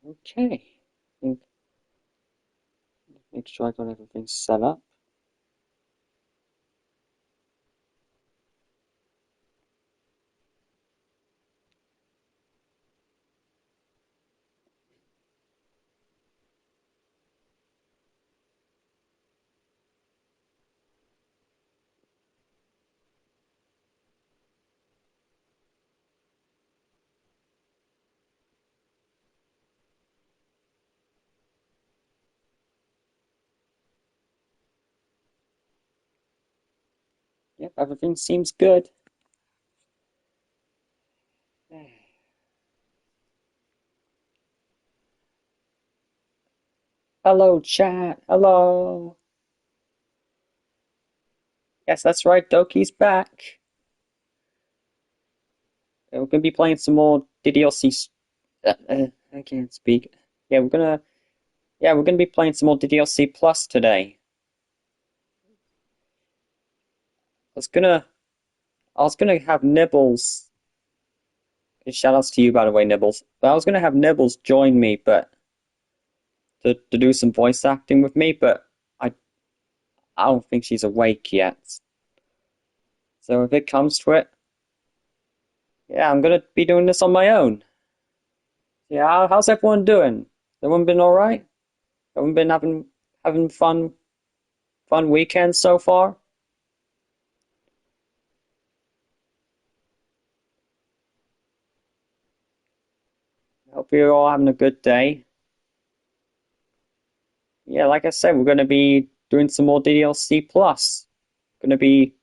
Okay. Make sure I got everything set up. Yep, everything seems good. Hello, chat. Hello. Yes, that's right. Doki's back. And we're gonna be playing some more DDLC. I can't speak. Yeah, we're gonna be playing some more DDLC Plus today. I was gonna, I was gonna have Nibbles. Shout outs to you, by the way, Nibbles. But I was gonna have Nibbles join me, but to do some voice acting with me, but I, I don't think she's awake yet. So if it comes to it, yeah, I'm gonna be doing this on my own. Yeah, how's everyone doing? Everyone been all right? Everyone been having fun weekends so far? Hope you're all having a good day. Yeah, like I said, we're gonna be doing some more DDLC Plus. Gonna be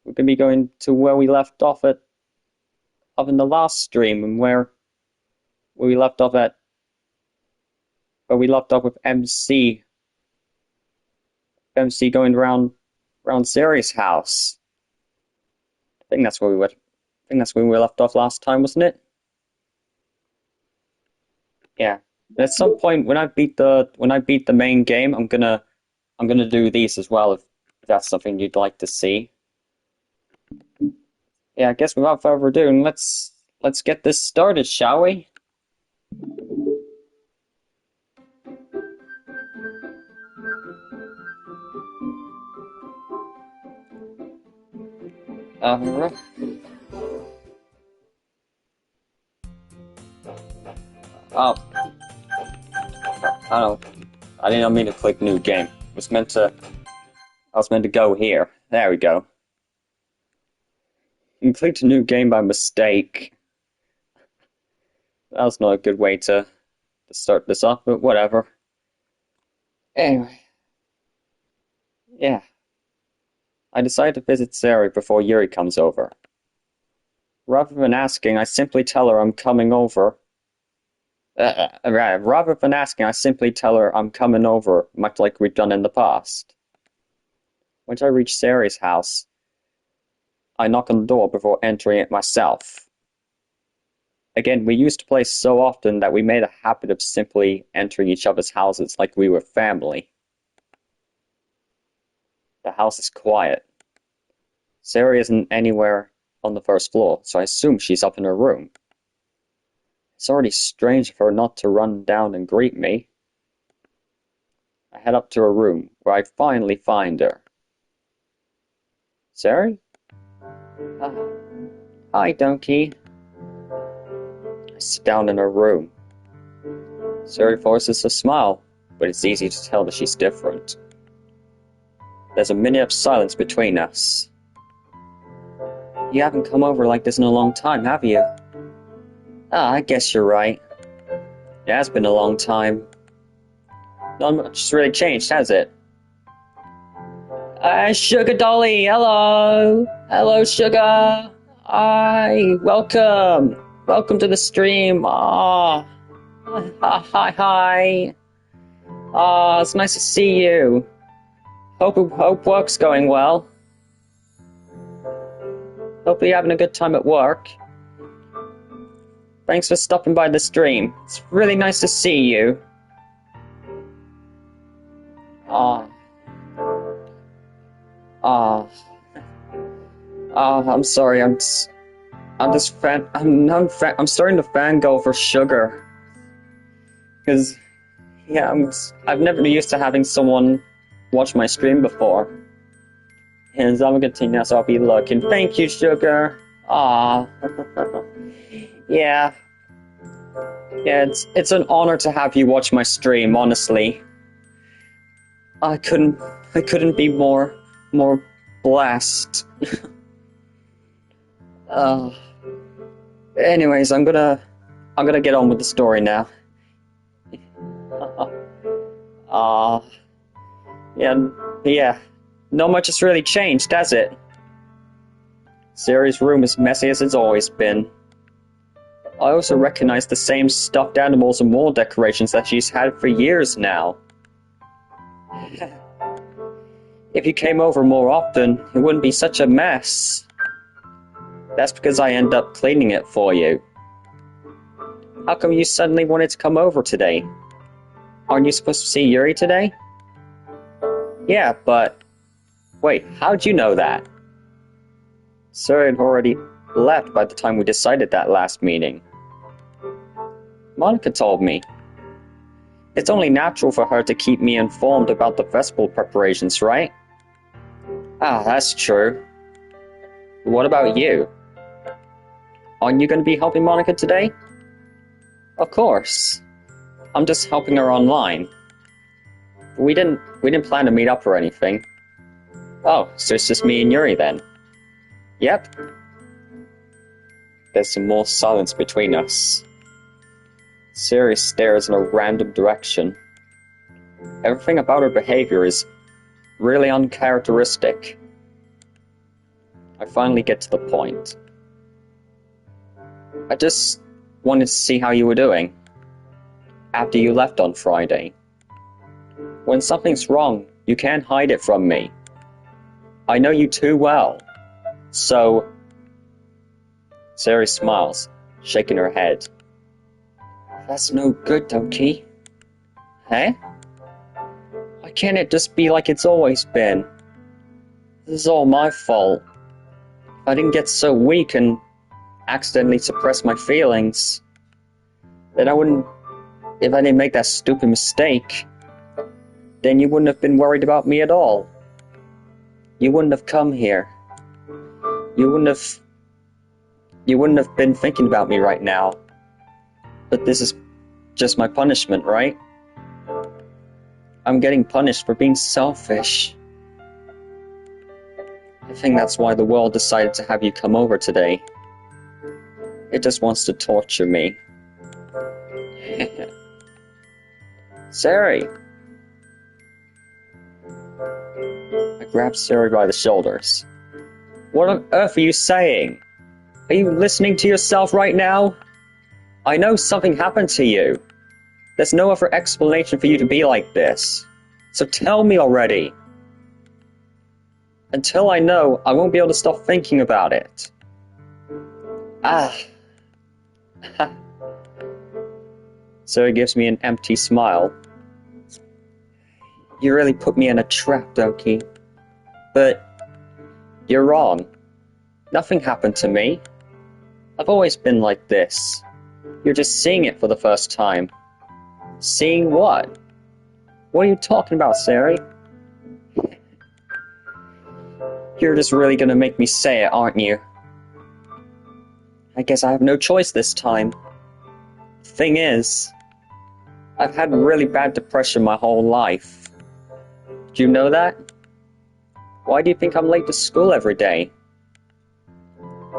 we're gonna be going to where we left off at of in the last stream and where we left off at where we left off with MC going around Sari's house. I think that's where we left off last time, wasn't it? Yeah. At some point when I beat the main game, I'm gonna do these as well if that's something you'd like to see. Yeah, I guess without further ado, let's get this started, shall we? Uh, oh, I don't. I didn't mean to click new game. I was meant to go here. There we go. I clicked a new game by mistake. That was not a good way to start this off, but whatever. Anyway, yeah. I decided to visit Sari before Yuri comes over. Rather than asking, I simply tell her I'm coming over. Rather than asking, I simply tell her I'm coming over, much like we've done in the past. Once I reach Sari's house, I knock on the door before entering it myself. Again, we used to play so often that we made a habit of simply entering each other's houses like we were family. The house is quiet. Sari isn't anywhere on the first floor, so I assume she's up in her room. It's already strange for her not to run down and greet me. I head up to her room, where I finally find her. Sari? Hi, Donkey. I sit down in her room. Sari forces a smile, but it's easy to tell that she's different. There's a minute of silence between us. You haven't come over like this in a long time, have you? I guess you're right. It has been a long time. Not much has really changed, has it? Sugar Dolly, hello! Hello, Sugar! Hi, welcome! Welcome to the stream! Hi. It's nice to see you. Hope work's going well. Hope you're having a good time at work. Thanks for stopping by the stream. It's really nice to see you. I'm sorry. I'm starting to fangirl for sugar. Cause yeah, I've never been used to having someone watch my stream before. And I'm gonna continue, so I'll be looking. Thank you, sugar. Yeah. Yeah, it's an honor to have you watch my stream, honestly. I couldn't be more blessed. Anyways, I'm gonna get on with the story now. Yeah. Not much has really changed, has it? Sari's room is messy as it's always been. I also recognize the same stuffed animals and wall decorations that she's had for years now. If you came over more often, it wouldn't be such a mess. That's because I end up cleaning it for you. How come you suddenly wanted to come over today? Aren't you supposed to see Yuri today? Yeah, but... Wait, how'd you know that? Sir had already left by the time we decided that last meeting. Monica told me. It's only natural for her to keep me informed about the festival preparations, right? That's true. What about you? Aren't you going to be helping Monica today? Of course. I'm just helping her online. We didn't plan to meet up or anything. Oh, so it's just me and Yuri then? Yep. There's some more silence between us. Sari stares in a random direction. Everything about her behavior is really uncharacteristic. I finally get to the point. I just wanted to see how you were doing after you left on Friday. When something's wrong, you can't hide it from me. I know you too well. So... Sari smiles, shaking her head. That's no good, Doki. Huh? Why can't it just be like it's always been? This is all my fault. If I didn't get so weak and accidentally suppress my feelings, then if I didn't make that stupid mistake, then you wouldn't have been worried about me at all. You wouldn't have come here. You wouldn't have been thinking about me right now. But this is just my punishment, right? I'm getting punished for being selfish. I think that's why the world decided to have you come over today. It just wants to torture me. Sari! I grabbed Sari by the shoulders. What on earth are you saying? Are you listening to yourself right now? I know something happened to you. There's no other explanation for you to be like this. So tell me already. Until I know, I won't be able to stop thinking about it. So he gives me an empty smile. You really put me in a trap, Doki. But you're wrong. Nothing happened to me. I've always been like this. You're just seeing it for the first time. Seeing what? What are you talking about, Sari? You're just really gonna make me say it, aren't you? I guess I have no choice this time. Thing is, I've had really bad depression my whole life. Do you know that? Why do you think I'm late to school every day?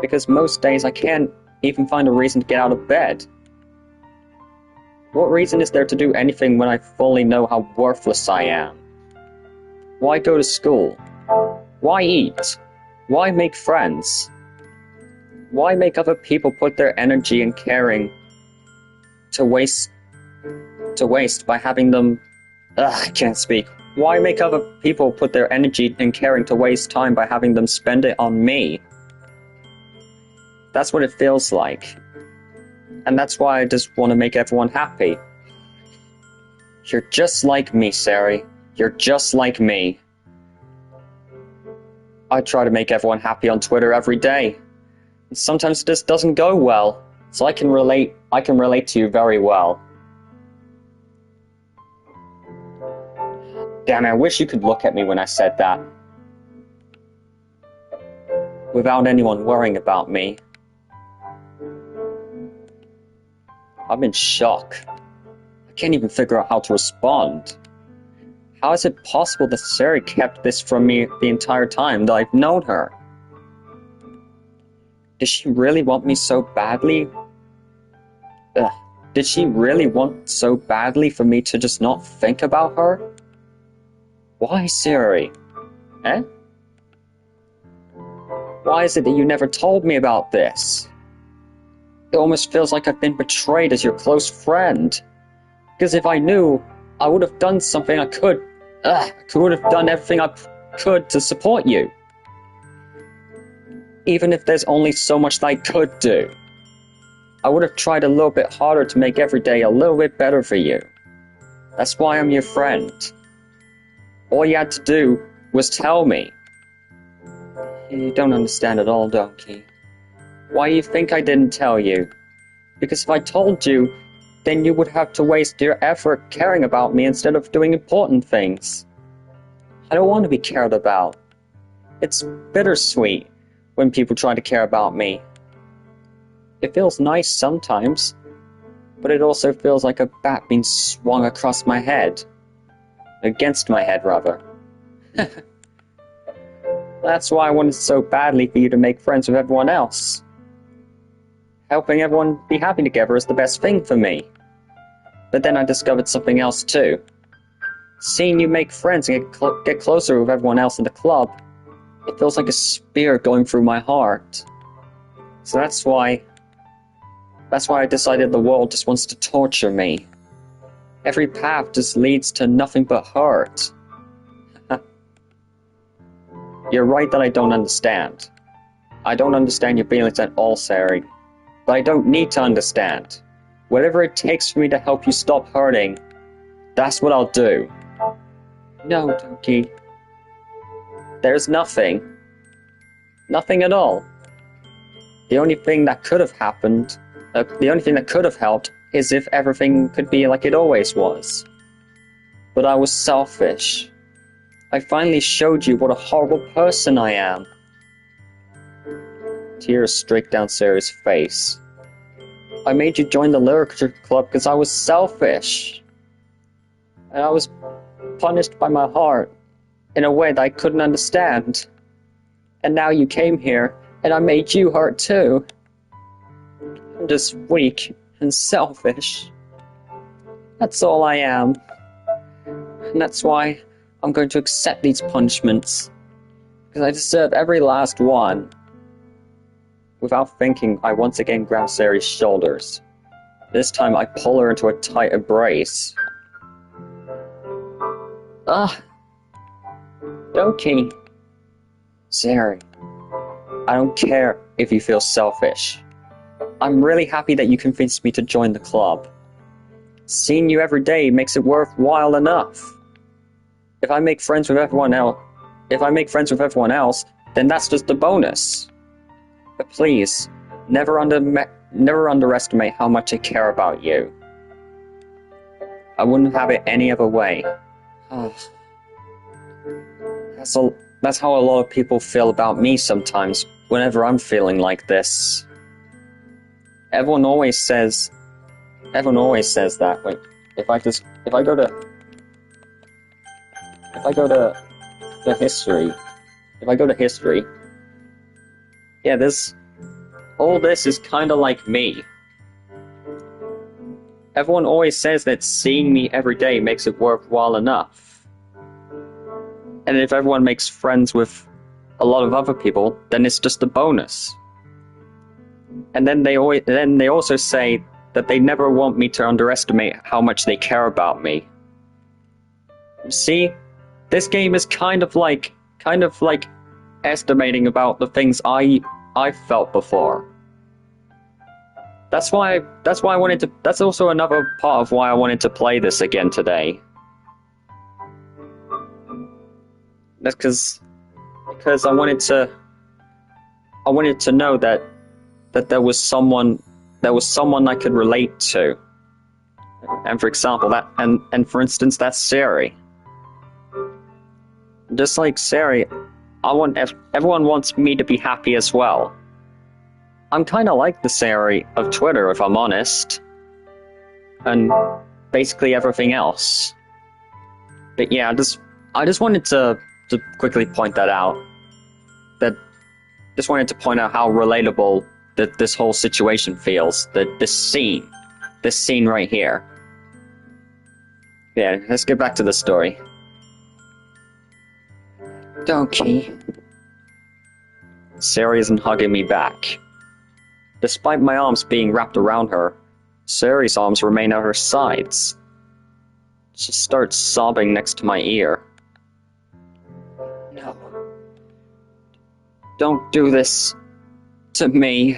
Because most days I can't even find a reason to get out of bed. What reason is there to do anything when I fully know how worthless I am? Why go to school? Why eat? Why make friends? Why make other people put their energy and caring to waste by having them Ugh, I can't speak. Why make other people put their energy in caring to waste time by having them spend it on me? That's what it feels like. And that's why I just want to make everyone happy. You're just like me, Sari. You're just like me. I try to make everyone happy on Twitter every day. And sometimes it just doesn't go well. So I can relate to you very well. Damn, I wish you could look at me when I said that. Without anyone worrying about me. I'm in shock. I can't even figure out how to respond. How is it possible that Sari kept this from me the entire time that I've known her? Did she really want me so badly? Did she really want so badly for me to just not think about her? Why, Sari? Eh? Why is it that you never told me about this? It almost feels like I've been betrayed as your close friend. Because if I knew, I would have done something I could. I would have done everything I could to support you. Even if there's only so much that I could do. I would have tried a little bit harder to make every day a little bit better for you. That's why I'm your friend. All you had to do was tell me. You don't understand at all, Donkey. Why do you think I didn't tell you? Because if I told you, then you would have to waste your effort caring about me instead of doing important things. I don't want to be cared about. It's bittersweet when people try to care about me. It feels nice sometimes, but it also feels like a bat being swung across my head. Against my head, rather. That's why I wanted so badly for you to make friends with everyone else. Helping everyone be happy together is the best thing for me. But then I discovered something else too. Seeing you make friends and get closer with everyone else in the club, it feels like a spear going through my heart. So that's why I decided the world just wants to torture me. Every path just leads to nothing but hurt. You're right that I don't understand. I don't understand your feelings at all, Sari. But I don't need to understand. Whatever it takes for me to help you stop hurting, that's what I'll do. No, Donkey. There's nothing. Nothing at all. The only thing that could have happened, the only thing that could have helped, is if everything could be like it always was. But I was selfish. I finally showed you what a horrible person I am. Tears streaked down Sari's face. I made you join the literature club because I was selfish. And I was punished by my heart in a way that I couldn't understand. And now you came here, and I made you hurt too. I'm just weak and selfish. That's all I am. And that's why I'm going to accept these punishments. Because I deserve every last one. Without thinking, I once again grab Sari's shoulders. This time I pull her into a tight embrace. Donkey. Sari, I don't care if you feel selfish. I'm really happy that you convinced me to join the club. Seeing you every day makes it worthwhile enough. If I make friends with everyone else, then that's just a bonus. But please, never underestimate how much I care about you. I wouldn't have it any other way. That's how a lot of people feel about me sometimes, whenever I'm feeling like this. Everyone always says that. Wait, if I go to history, yeah, all this is kinda like me. Everyone always says that seeing me every day makes it worthwhile enough. And if everyone makes friends with a lot of other people, then it's just a bonus. And then they also say that they never want me to underestimate how much they care about me. See, this game is kind of like estimating about the things I felt before. That's why I wanted to, that's also another part of why I wanted to play this again today. That's because I wanted to know that there was someone I could relate to. And for example, and for instance, that's Sari. Just like Sari, everyone wants me to be happy as well. I'm kind of like the Sari of Twitter, if I'm honest. And basically everything else. But yeah, I just wanted to quickly point that out. Just wanted to point out how relatable that this whole situation feels. This scene right here. Yeah, let's get back to the story. Donkey. Sari isn't hugging me back. Despite my arms being wrapped around her, Sari's arms remain at her sides. She starts sobbing next to my ear. No. Don't do this to me.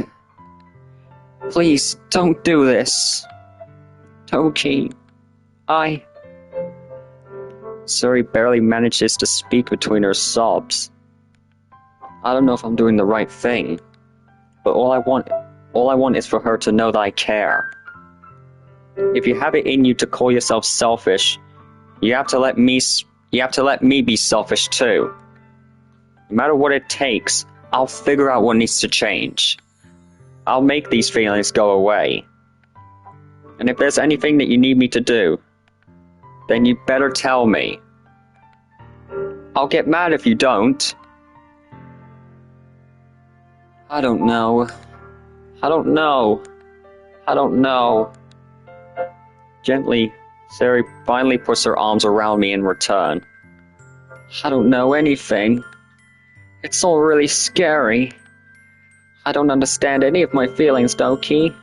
Please, don't do this. Toki, Sari barely manages to speak between her sobs. I don't know if I'm doing the right thing, but all I want is for her to know that I care. If you have it in you to call yourself selfish, you have to let me be selfish too. No matter what it takes, I'll figure out what needs to change. I'll make these feelings go away. And if there's anything that you need me to do, then you better tell me. I'll get mad if you don't. I don't know. Gently, Sari finally puts her arms around me in return. I don't know anything. It's all really scary. I don't understand any of my feelings, Doki.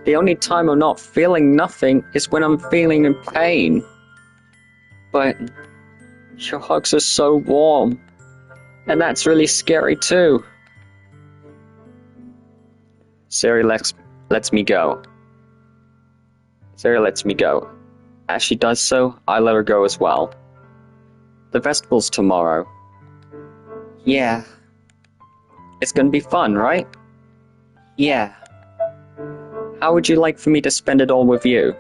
The only time I'm not feeling nothing is when I'm feeling in pain. But your hugs are so warm, and that's really scary too. Sari lets me go. Sari lets me go. As she does so, I let her go as well. The festival's tomorrow. Yeah. It's gonna be fun, right? Yeah. How would you like for me to spend it all with you?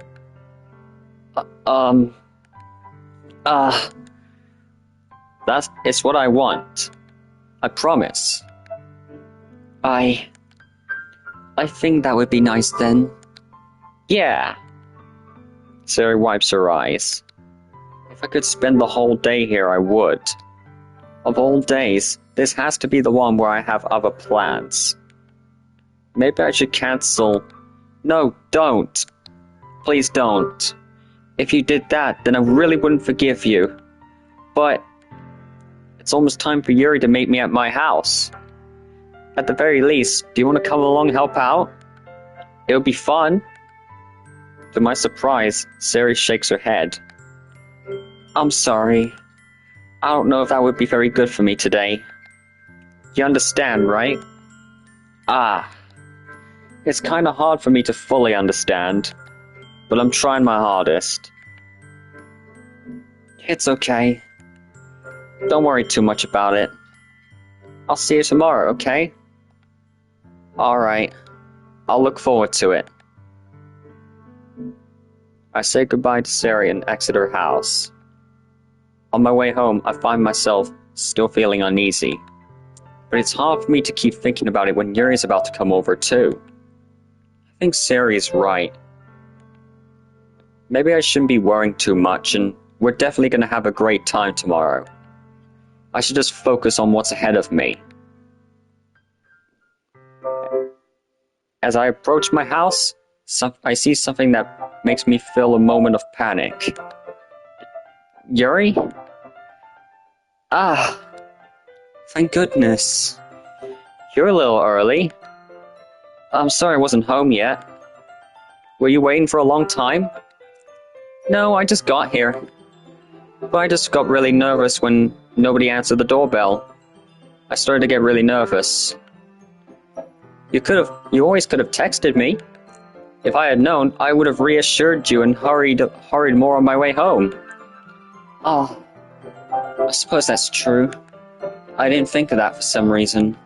It's what I want. I promise. I think that would be nice then. Yeah. Sari wipes her eyes. If I could spend the whole day here, I would. Of all days, this has to be the one where I have other plans. Maybe I should cancel. No, don't. Please don't. If you did that, then I really wouldn't forgive you. But it's almost time for Yuri to meet me at my house. At the very least, do you want to come along and help out? It'll be fun. To my surprise, Sari shakes her head. I'm sorry. I don't know if that would be very good for me today. You understand, right? It's kinda hard for me to fully understand, but I'm trying my hardest. It's okay. Don't worry too much about it. I'll see you tomorrow, okay? Alright. I'll look forward to it. I say goodbye to Sari and exit her house. On my way home, I find myself still feeling uneasy. But it's hard for me to keep thinking about it when Yuri's about to come over too. I think Sari's right. Maybe I shouldn't be worrying too much, and we're definitely going to have a great time tomorrow. I should just focus on what's ahead of me. As I approach my house, I see something that makes me feel a moment of panic. Yuri? Thank goodness. You're a little early. I'm sorry I wasn't home yet. Were you waiting for a long time? No, I just got here. But I just got really nervous when nobody answered the doorbell. I started to get really nervous. You always could have texted me. If I had known, I would have reassured you and hurried more on my way home. Oh, I suppose that's true. I didn't think of that for some reason.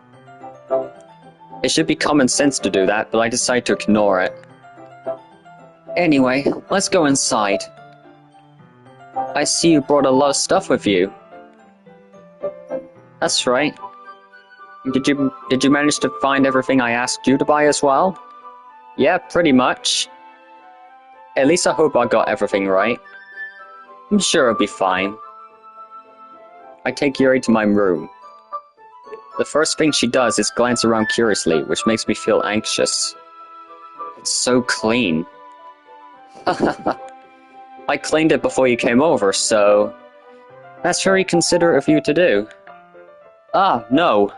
It should be common sense to do that, but I decided to ignore it. Anyway, let's go inside. I see you brought a lot of stuff with you. That's right. Did you manage to find everything I asked you to buy as well? Yeah, pretty much. At least I hope I got everything right. I'm sure it'll be fine. I take Yuri to my room. The first thing she does is glance around curiously, which makes me feel anxious. It's so clean. I cleaned it before you came over, so... That's very considerate of you to do. Ah, no.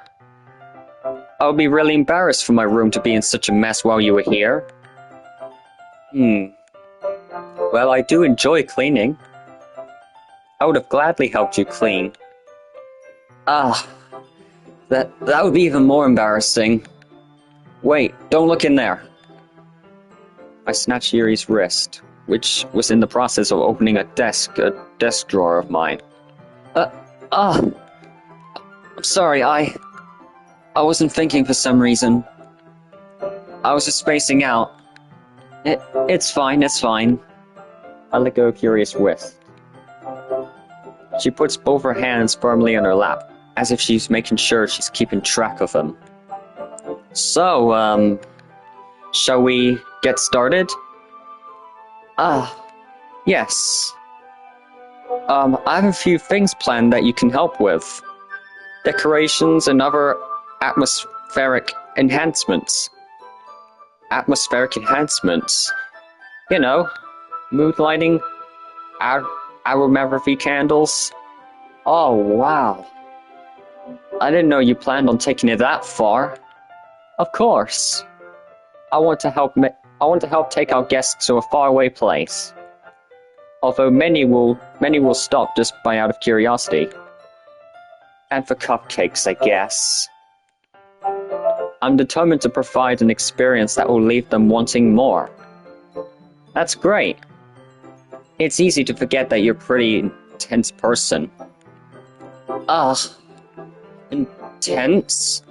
I would be really embarrassed for my room to be in such a mess while you were here. Well, I do enjoy cleaning. I would have gladly helped you clean. Ah, that would be even more embarrassing. Wait, don't look in there. I snatched Yuri's wrist, which was in the process of opening a desk drawer of mine. I'm sorry, I wasn't thinking for some reason. I was just spacing out. It's fine, it's fine. I let go of Yuri's wrist. She puts both her hands firmly on her lap, as if she's making sure she's keeping track of them. So, shall we get started? Yes. I have a few things planned that you can help with. Decorations and other atmospheric enhancements. Atmospheric enhancements? You know, mood lighting, aromatherapy candles. Oh, wow. I didn't know you planned on taking it that far. Of course. I want to help take our guests to a faraway place. Although many will stop just by out of curiosity. And for cupcakes, I guess. I'm determined to provide an experience that will leave them wanting more. That's great. It's easy to forget that you're a pretty intense person. Intense?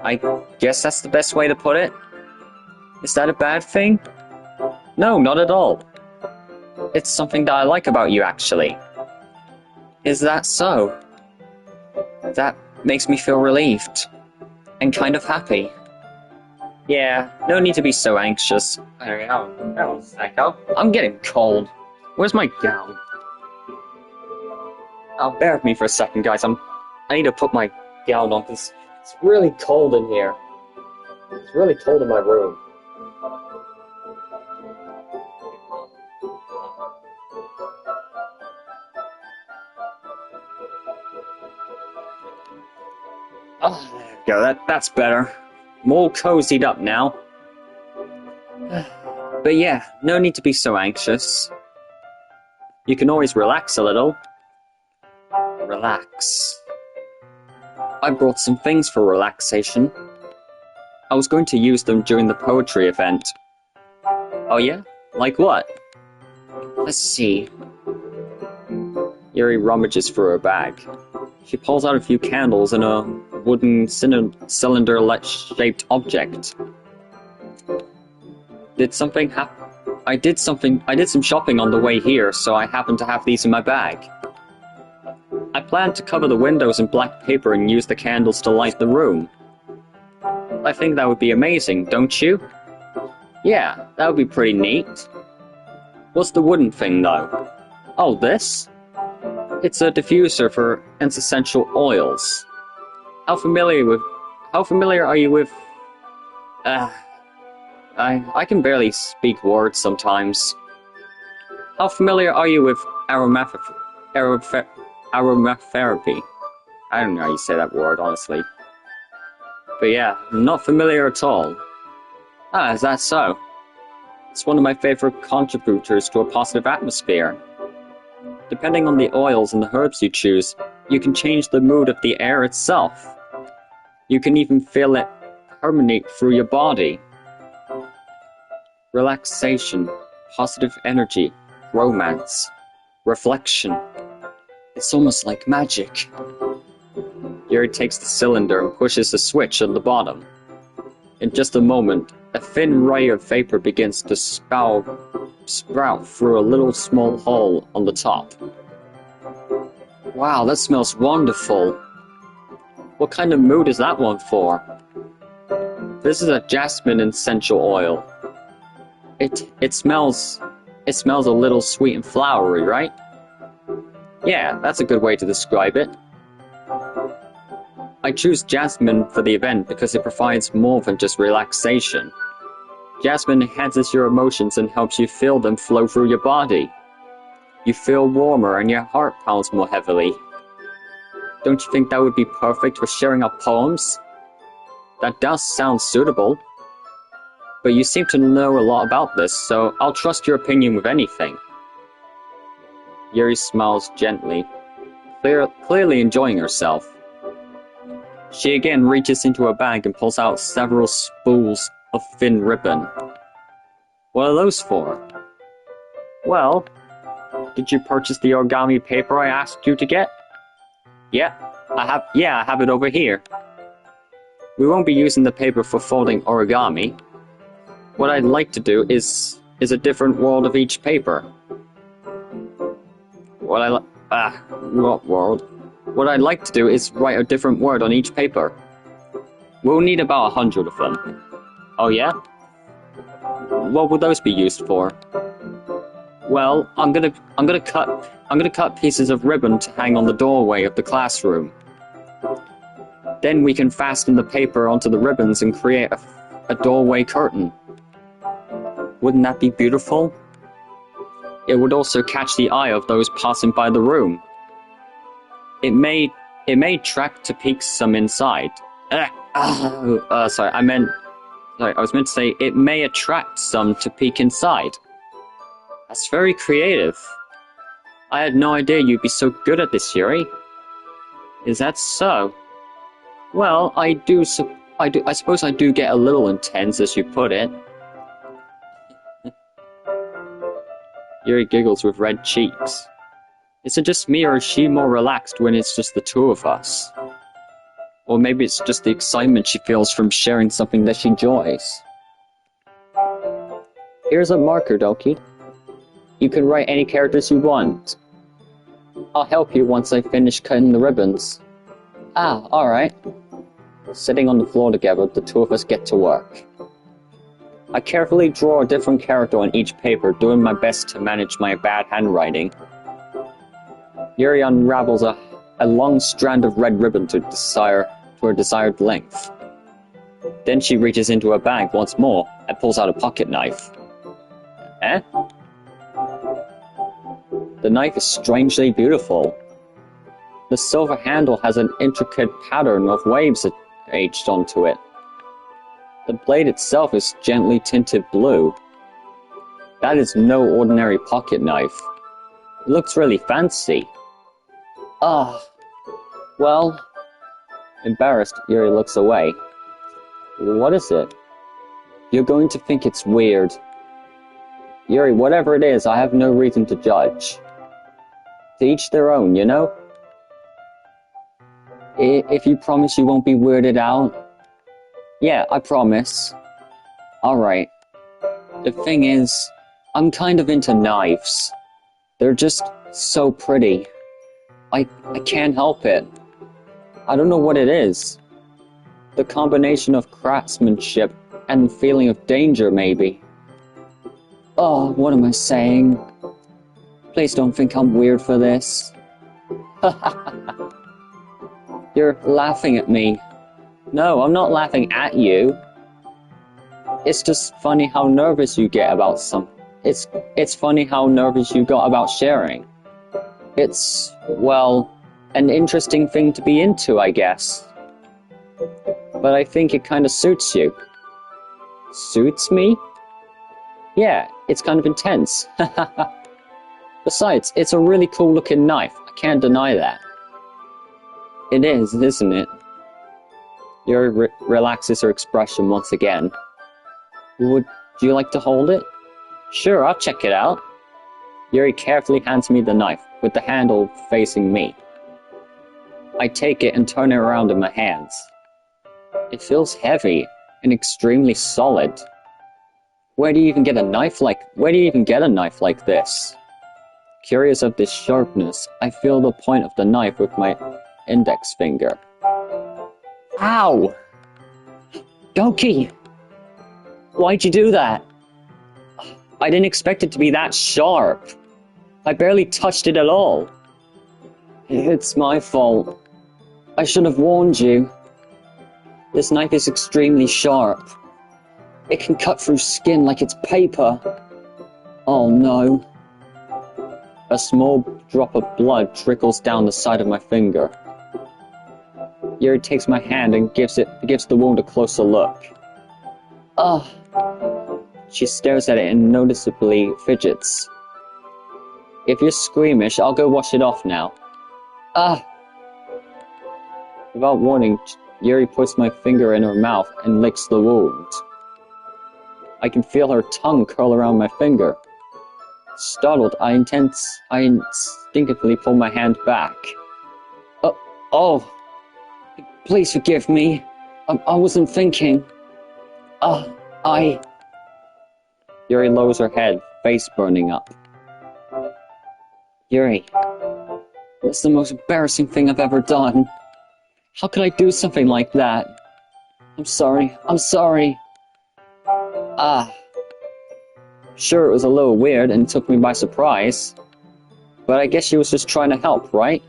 I guess that's the best way to put it. Is that a bad thing? No, not at all. It's something that I like about you, actually. Is that so? That makes me feel relieved. And kind of happy. Yeah, no need to be so anxious. I'm getting cold. Where's my gown? Bear with me for a second, guys. I need to put my gown on, because it's really cold in here. It's really cold in my room. Oh, there we go. That's better. I'm all cozied up now. But yeah, no need to be so anxious. You can always relax a little. Relax. I brought some things for relaxation. I was going to use them during the poetry event. Oh yeah? Like what? Let's see. Yuri rummages through her bag. She pulls out a few candles and a wooden cylinder-shaped object. I did some shopping on the way here, so I happen to have these in my bag. I plan to cover the windows in black paper and use the candles to light the room. I think that would be amazing, don't you? Yeah, that would be pretty neat. What's the wooden thing, though? Oh, this? It's a diffuser for essential oils. How familiar are you with... I can barely speak words sometimes. How familiar are you with aromatherapy? I don't know how you say that word, honestly. But yeah, not familiar at all. Is that so? It's one of my favorite contributors to a positive atmosphere. Depending on the oils and the herbs you choose, you can change the mood of the air itself. You can even feel it permeate through your body. Relaxation, positive energy, romance, reflection. It's almost like magic. Yuri takes the cylinder and pushes the switch on the bottom. In just a moment, a thin ray of vapor begins to sprout through a little small hole on the top. Wow, that smells wonderful. What kind of mood is that one for? This is a jasmine essential oil. It smells a little sweet and flowery, right? Yeah, that's a good way to describe it. I choose jasmine for the event because it provides more than just relaxation. Jasmine enhances your emotions and helps you feel them flow through your body. You feel warmer and your heart pounds more heavily. Don't you think that would be perfect for sharing our poems? That does sound suitable. But you seem to know a lot about this, so I'll trust your opinion with anything. Yuri smiles gently, clearly enjoying herself. She again reaches into her bag and pulls out several spools of thin ribbon. What are those for? Well, did you purchase the origami paper I asked you to get? Yeah, I have it over here. We won't be using the paper for folding origami. What I'd like to do is a different world of each paper. What world? What I'd like to do is write a different word on each paper. We'll need about 100 of them. Oh yeah? What would those be used for? Well, I'm gonna cut pieces of ribbon to hang on the doorway of the classroom. Then we can fasten the paper onto the ribbons and create a doorway curtain. Wouldn't that be beautiful? It would also catch the eye of those passing by the room. It may attract to peek some inside. I was meant to say it may attract some to peek inside. That's very creative. I had no idea you'd be so good at this, Yuri. Is that so? Well, I suppose I do get a little intense, as you put it. Yuri giggles with red cheeks. Is it just me, or is she more relaxed when it's just the two of us? Or maybe it's just the excitement she feels from sharing something that she enjoys. Here's a marker, Doki. You can write any characters you want. I'll help you once I finish cutting the ribbons. Ah, alright. Sitting on the floor together, the two of us get to work. I carefully draw a different character on each paper, doing my best to manage my bad handwriting. Yuri unravels a long strand of red ribbon to her desired length. Then she reaches into her bag once more and pulls out a pocket knife. Eh? The knife is strangely beautiful. The silver handle has an intricate pattern of waves etched onto it. The blade itself is gently tinted blue. That is no ordinary pocket knife. It looks really fancy. Well... Embarrassed, Yuri looks away. What is it? You're going to think it's weird. Yuri, whatever it is, I have no reason to judge. To each their own, you know? If you promise you won't be weirded out. Yeah, I promise. Alright. The thing is, I'm kind of into knives. They're just so pretty. I can't help it. I don't know what it is. The combination of craftsmanship and the feeling of danger, maybe. Oh, what am I saying? Please don't think I'm weird for this. You're laughing at me. No, I'm not laughing at you. It's just funny how nervous you get about It's funny how nervous you got about sharing. It's, well, an interesting thing to be into, I guess. But I think it kind of suits you. Suits me? Yeah, it's kind of intense. Besides, it's a really cool looking knife. I can't deny that. It is, isn't it? Yuri relaxes her expression once again. Would you like to hold it? Sure, I'll check it out. Yuri carefully hands me the knife, with the handle facing me. I take it and turn it around in my hands. It feels heavy and extremely solid. Where do you even get a knife like this? Curious of this sharpness, I feel the point of the knife with my index finger. Ow! Doki! Why'd you do that? I didn't expect it to be that sharp. I barely touched it at all. It's my fault. I should have warned you. This knife is extremely sharp. It can cut through skin like it's paper. Oh no. A small drop of blood trickles down the side of my finger. Yuri takes my hand and gives the wound a closer look. Ugh. She stares at it and noticeably fidgets. If you're squeamish, I'll go wash it off now. Ah! Without warning, Yuri puts my finger in her mouth and licks the wound. I can feel her tongue curl around my finger. Startled, I instinctively pull my hand back. Oh! Please forgive me. I wasn't thinking. Yuri lowers her head, face burning up. Yuri, that's the most embarrassing thing I've ever done. How could I do something like that? I'm sorry. Sure, it was a little weird and took me by surprise. But I guess she was just trying to help, right?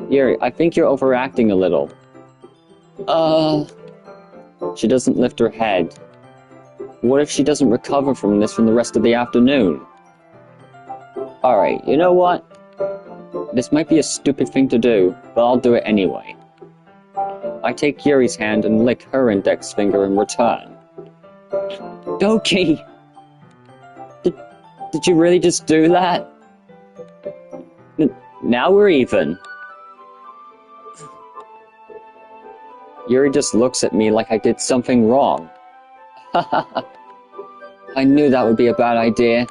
Yuri, I think you're overacting a little. She doesn't lift her head. What if she doesn't recover from this for the rest of the afternoon? Alright, you know what? This might be a stupid thing to do, but I'll do it anyway. I take Yuri's hand and lick her index finger in return. Doki! Did you really just do that? Now we're even. Yuri just looks at me like I did something wrong. I knew that would be a bad idea.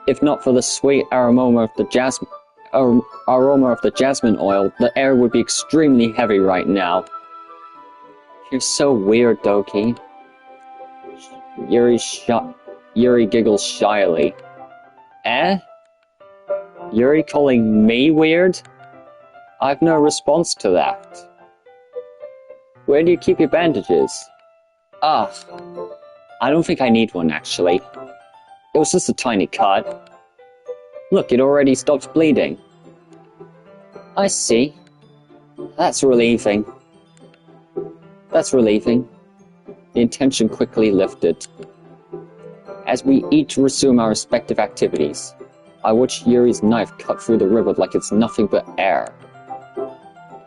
If not for the sweet aroma of the jasmine oil, the air would be extremely heavy right now. You're so weird, Doki. Yuri giggles shyly. Eh? Yuri calling me weird? I've no response to that. Where do you keep your bandages? I don't think I need one, actually. It was just a tiny cut. Look, it already stopped bleeding. I see. That's relieving. The intention quickly lifted. As we each resume our respective activities, I watch Yuri's knife cut through the river like it's nothing but air.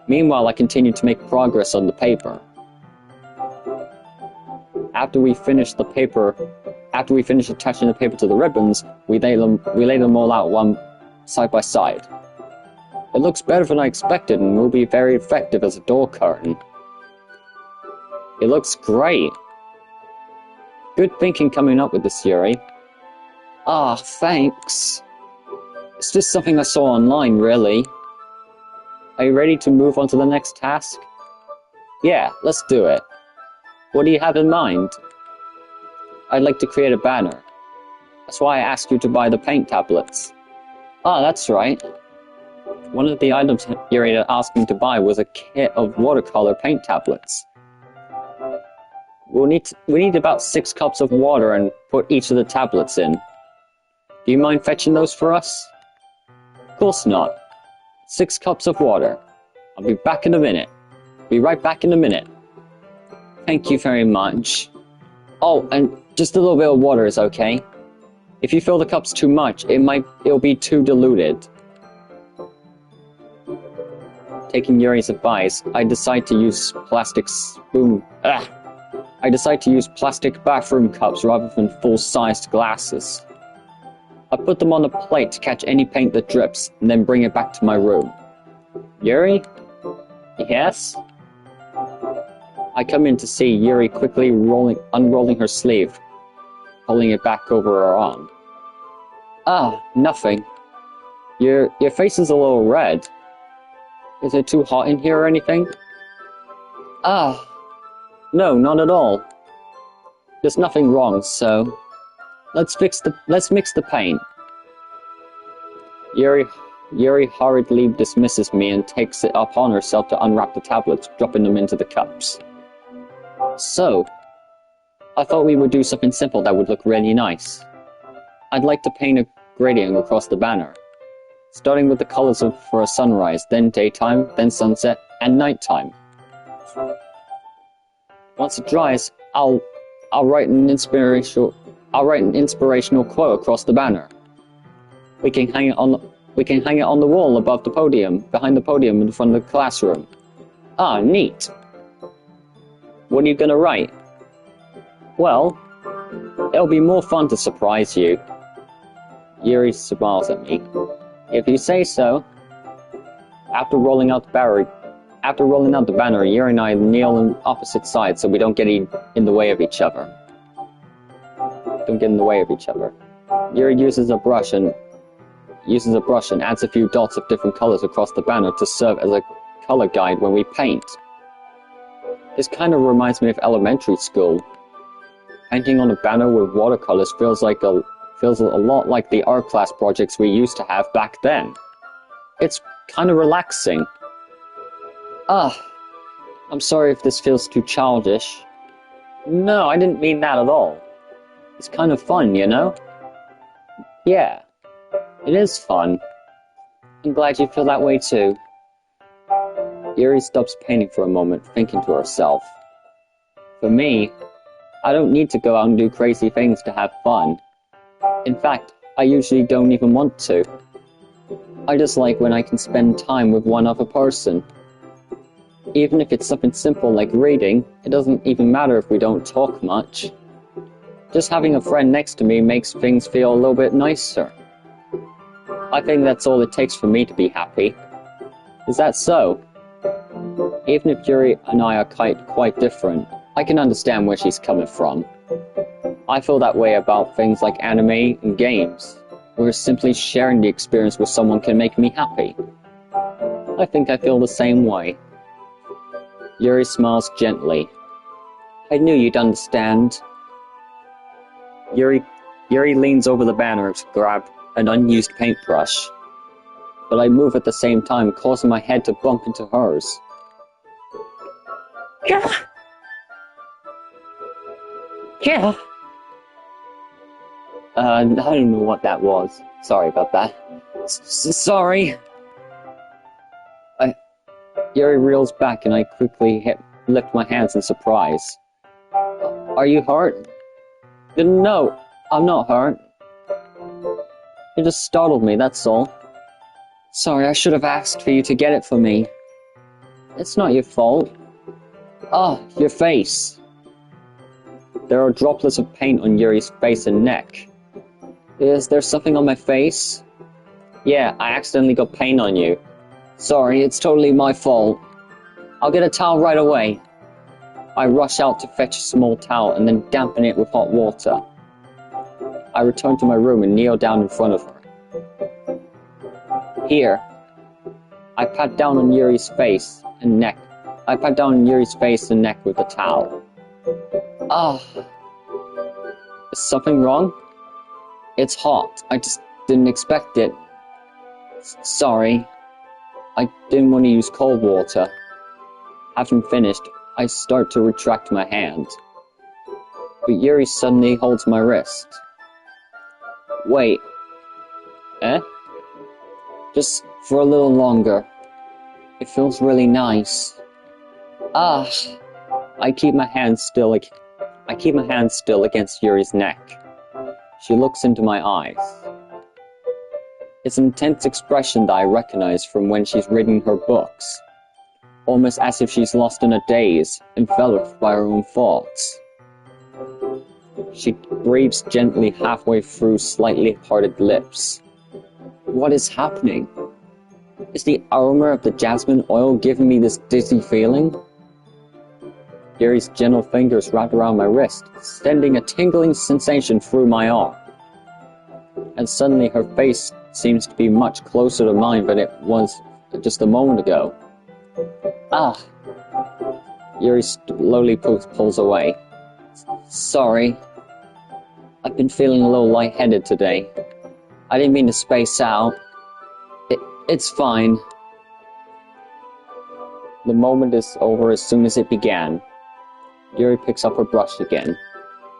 Meanwhile, I continue to make progress on the paper. After we finish attaching the paper to the ribbons, we lay them all out one side by side. It looks better than I expected and will be very effective as a door curtain. It looks great. Good thinking coming up with this, Yuri. Thanks. It's just something I saw online, really. Are you ready to move on to the next task? Yeah, let's do it. What do you have in mind? I'd like to create a banner. That's why I asked you to buy the paint tablets. That's right. One of the items Yuri asked me to buy was a kit of watercolor paint tablets. We need about 6 cups of water and put each of the tablets in. Do you mind fetching those for us? Of course not. 6 cups of water. I'll be back in a minute. Be right back in a minute. Thank you very much. Oh, and just a little bit of water is okay. If you fill the cups too much, it'll be too diluted. Taking Yuri's advice, I decide to use plastic bathroom cups rather than full-sized glasses. I put them on a plate to catch any paint that drips, and then bring it back to my room. Yuri? Yes? I come in to see Yuri quickly unrolling her sleeve, pulling it back over her arm. Ah, nothing. Your face is a little red. Is it too hot in here or anything? Ah, no, not at all. There's nothing wrong, so let's mix the paint. Yuri hurriedly dismisses me and takes it upon herself to unwrap the tablets, dropping them into the cups. So, I thought we would do something simple that would look really nice. I'd like to paint a gradient across the banner, starting with the colors for a sunrise, then daytime, then sunset, and nighttime. Once it dries, I'll write an inspirational quote across the banner. We can hang it on the wall above the podium, behind the podium in front of the classroom. Ah, neat. What are you gonna write? Well, it'll be more fun to surprise you. Yuri smiles at me. If you say so. After rolling out the banner, Yuri and I kneel on opposite sides so we don't get in the way of each other. Yuri uses a brush and adds a few dots of different colors across the banner to serve as a color guide when we paint. This kind of reminds me of elementary school. Painting on a banner with watercolors feels a lot like the art class projects we used to have back then. It's kind of relaxing. I'm sorry if this feels too childish. No, I didn't mean that at all. It's kind of fun, you know? Yeah, it is fun. I'm glad you feel that way too. Yuri stops painting for a moment, thinking to herself. For me, I don't need to go out and do crazy things to have fun. In fact, I usually don't even want to. I just like when I can spend time with one other person. Even if it's something simple like reading, it doesn't even matter if we don't talk much. Just having a friend next to me makes things feel a little bit nicer. I think that's all it takes for me to be happy. Is that so? Even if Yuri and I are quite different, I can understand where she's coming from. I feel that way about things like anime and games, where simply sharing the experience with someone can make me happy. I think I feel the same way. Yuri smiles gently. I knew you'd understand. Yuri leans over the banner to grab an unused paintbrush, but I move at the same time, causing my head to bump into hers. Yeah. I don't know what that was. Sorry about that. Sorry. Yuri reels back and I quickly lift my hands in surprise. Are you hurt? No, I'm not hurt. You just startled me, that's all. Sorry, I should have asked for you to get it for me. It's not your fault. Oh, your face. There are droplets of paint on Yuri's face and neck. Is there something on my face? Yeah, I accidentally got paint on you. Sorry, it's totally my fault. I'll get a towel right away. I rush out to fetch a small towel and then dampen it with hot water. I return to my room and kneel down in front of her. Here. I pat down on Yuri's face and neck. with the towel. Is something wrong? It's hot. I just didn't expect it. Sorry. I didn't want to use cold water. Having finished, I start to retract my hand. But Yuri suddenly holds my wrist. Wait. Eh? Just for a little longer. It feels really nice. I keep my hand still against Yuri's neck. She looks into my eyes. It's an intense expression that I recognize from when she's reading her books, almost as if she's lost in a daze, enveloped by her own thoughts. She breathes gently halfway through slightly parted lips. What is happening? Is the aroma of the jasmine oil giving me this dizzy feeling? Yuri's gentle fingers wrapped around my wrist, sending a tingling sensation through my arm. And suddenly her face seems to be much closer to mine than it was just a moment ago. Ah! Yuri slowly pulls away. Sorry. I've been feeling a little lightheaded today. I didn't mean to space out. It's fine. The moment is over as soon as it began. Yuri picks up her brush again,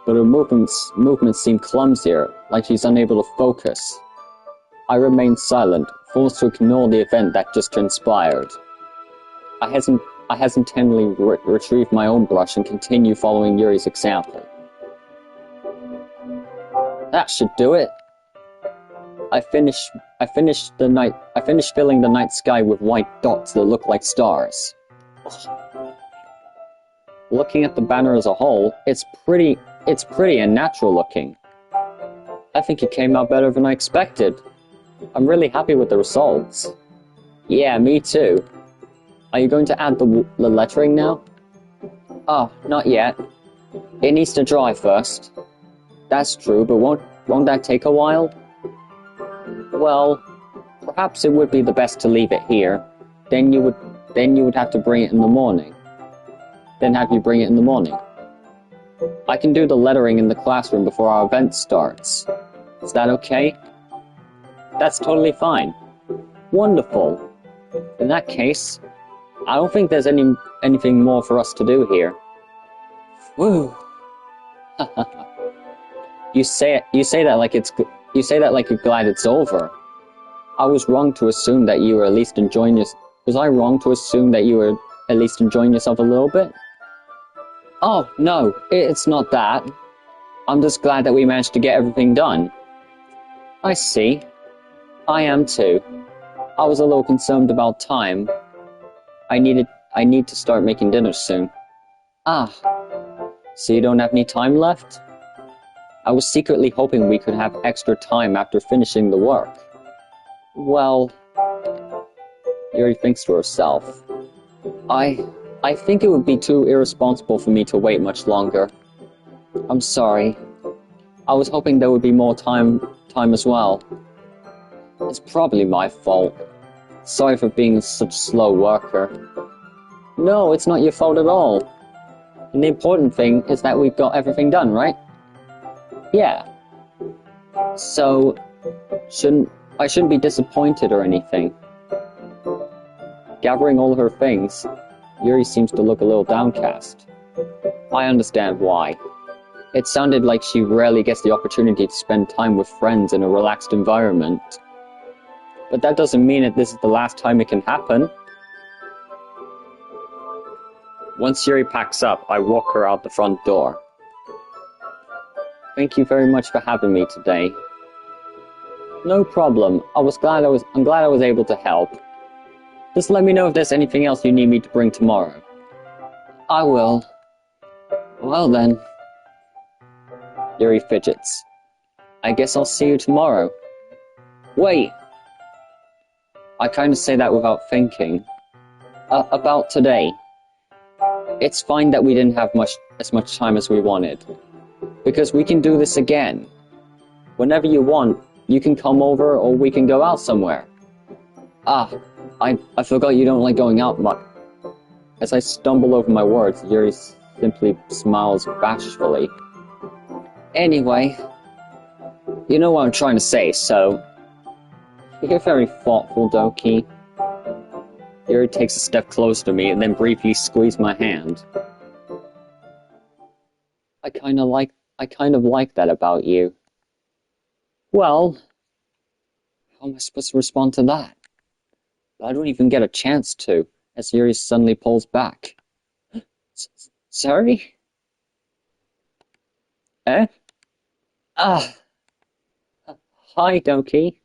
but her movements seem clumsier, like she's unable to focus. I remain silent, forced to ignore the event that just transpired. I hesitantly retrieve my own brush and continue following Yuri's example. That should do it. I finish filling the night sky with white dots that look like stars. Looking at the banner as a whole, it's pretty and natural looking. I think it came out better than I expected. I'm really happy with the results. Yeah, me too. Are you going to add the lettering now? Oh, not yet. It needs to dry first. That's true, but won't that take a while? Well, perhaps it would be the best to leave it here. Then you would have to bring it in the morning. Then have you bring it in the morning. I can do the lettering in the classroom before our event starts. Is that okay? That's totally fine. Wonderful. In that case, I don't think there's anything more for us to do here. Woo. You say that like you're glad it's over. I was wrong to assume that you were at least enjoying yourself. Was I wrong to assume that you were at least enjoying yourself a little bit? Oh, no, it's not that. I'm just glad that we managed to get everything done. I see. I am too. I was a little concerned about time. I need to start making dinner soon. Ah, so you don't have any time left? I was secretly hoping we could have extra time after finishing the work. Well, Yuri thinks to herself. I think it would be too irresponsible for me to wait much longer. I'm sorry. I was hoping there would be more time as well. It's probably my fault. Sorry for being such a slow worker. No, it's not your fault at all. And the important thing is that we've got everything done, right? Yeah. So, I shouldn't be disappointed or anything. Gathering all her things, Yuri seems to look a little downcast. I understand why. It sounded like she rarely gets the opportunity to spend time with friends in a relaxed environment. But that doesn't mean that this is the last time it can happen. Once Yuri packs up, I walk her out the front door. Thank you very much for having me today. No problem. I'm glad I was able to help. Just let me know if there's anything else you need me to bring tomorrow. I will. Well then. Yuri fidgets. I guess I'll see you tomorrow. Wait! I kind of say that without thinking. About today. It's fine that we didn't have as much time as we wanted. Because we can do this again. Whenever you want, you can come over or we can go out somewhere. Ah, I forgot you don't like going out much. As I stumble over my words, Yuri simply smiles bashfully. Anyway, you know what I'm trying to say, so... You're very thoughtful, Doki. Yuri takes a step closer to me and then briefly squeezes my hand. I kind of like that about you. Well, how am I supposed to respond to that? I don't even get a chance to, as Yuri suddenly pulls back. Sorry? Eh? Ah. Hi, Doki.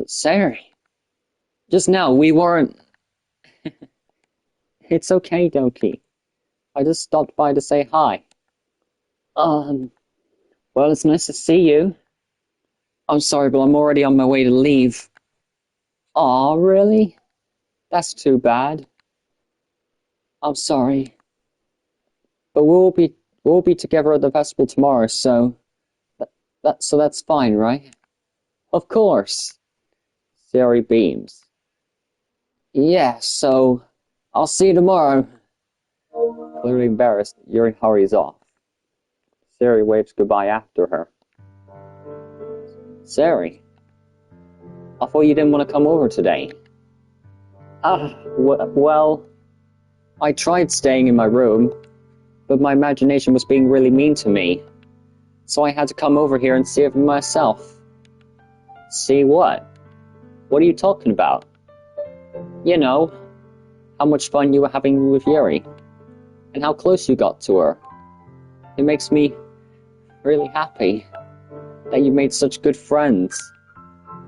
Sorry. Just now, we weren't... It's okay, Doki. I just stopped by to say hi. Um, well, it's nice to see you. I'm sorry, but I'm already on my way to leave. Aw, really? That's too bad. I'm sorry. But we'll be together at the festival tomorrow, so that's fine, right? Of course. Sari beams. Yeah, so I'll see you tomorrow. Clearly embarrassed, Yuri hurries off. Sari waves goodbye after her. Sari, I thought you didn't want to come over today. Well, I tried staying in my room, but my imagination was being really mean to me. So I had to come over here and see it for myself. See what? What are you talking about? You know, how much fun you were having with Yuri, and how close you got to her. It makes me really happy that you made such good friends.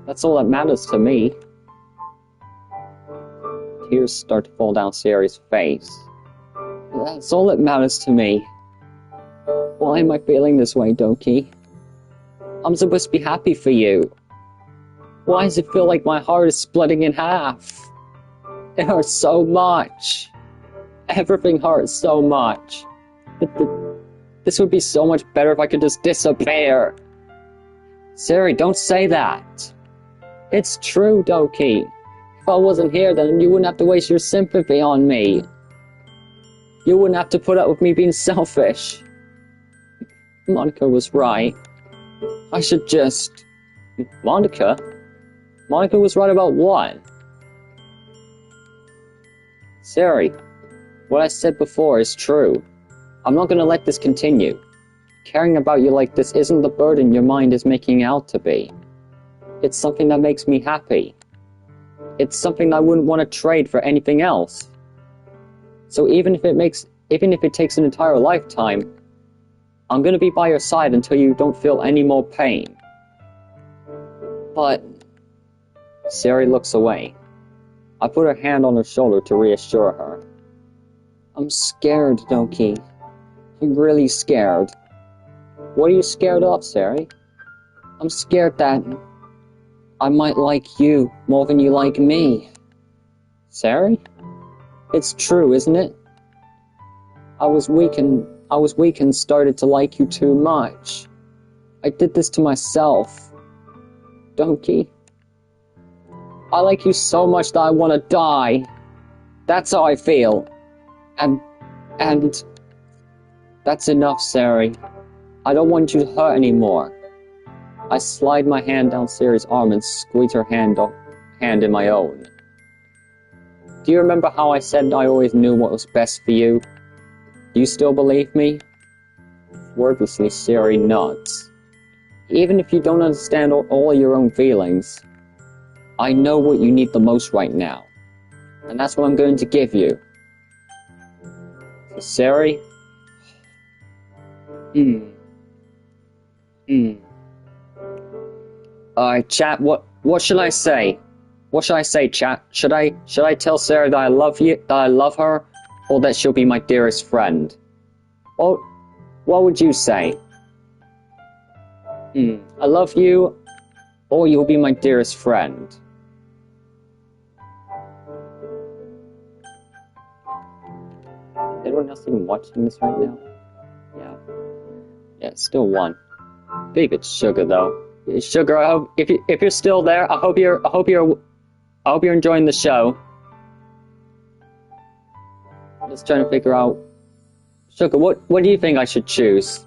That's all that matters to me. Tears start to fall down Sari's face. That's all that matters to me. Why am I feeling this way, Doki? I'm supposed to be happy for you. Why does it feel like my heart is splitting in half? It hurts so much. Everything hurts so much. This would be so much better if I could just disappear. Sari, don't say that. It's true, Doki. If I wasn't here, then you wouldn't have to waste your sympathy on me. You wouldn't have to put up with me being selfish. Monica was right. I should just... Monica? Monica was right about what? Sari, what I said before is true. I'm not going to let this continue. Caring about you like this isn't the burden your mind is making out to be. It's something that makes me happy. It's something I wouldn't want to trade for anything else. So even if it takes an entire lifetime, I'm going to be by your side until you don't feel any more pain. But... Sari looks away. I put her hand on her shoulder to reassure her. I'm scared, Doki. I'm really scared. What are you scared of, Sari? I'm scared that I might like you more than you like me. Sari? It's true, isn't it? I was weak and started to like you too much. I did this to myself. Doki. I like you so much that I want to die. That's how I feel. And that's enough, Sari. I don't want you to hurt anymore. I slide my hand down Sari's arm and squeeze her hand in my own. Do you remember how I said I always knew what was best for you? Do you still believe me? Wordlessly, Sari nods. Even if you don't understand all your own feelings, I know what you need the most right now. And that's what I'm going to give you. So, Sari? Alright, chat, what should I say? What should I say, chat? Should I tell Sari that I love her, or that she'll be my dearest friend? What would you say? I love you, or you'll be my dearest friend. Is anyone else even watching this right now? Yeah, it's still one. I believe it's Sugar though. Sugar, I hope if you're still there, I hope you're enjoying the show. I'm just trying to figure out. Sugar, what do you think I should choose?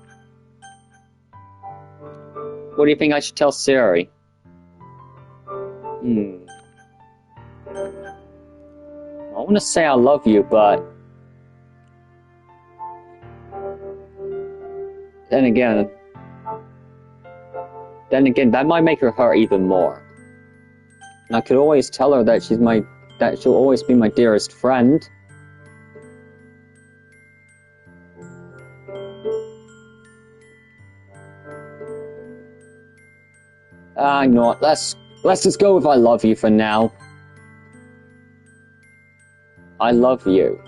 What do you think I should tell Sari? I want to say I love you, but then again, that might make her hurt even more. And I could always tell her that she'll always be my dearest friend. You know what, let's just go with I love you for now. I love you.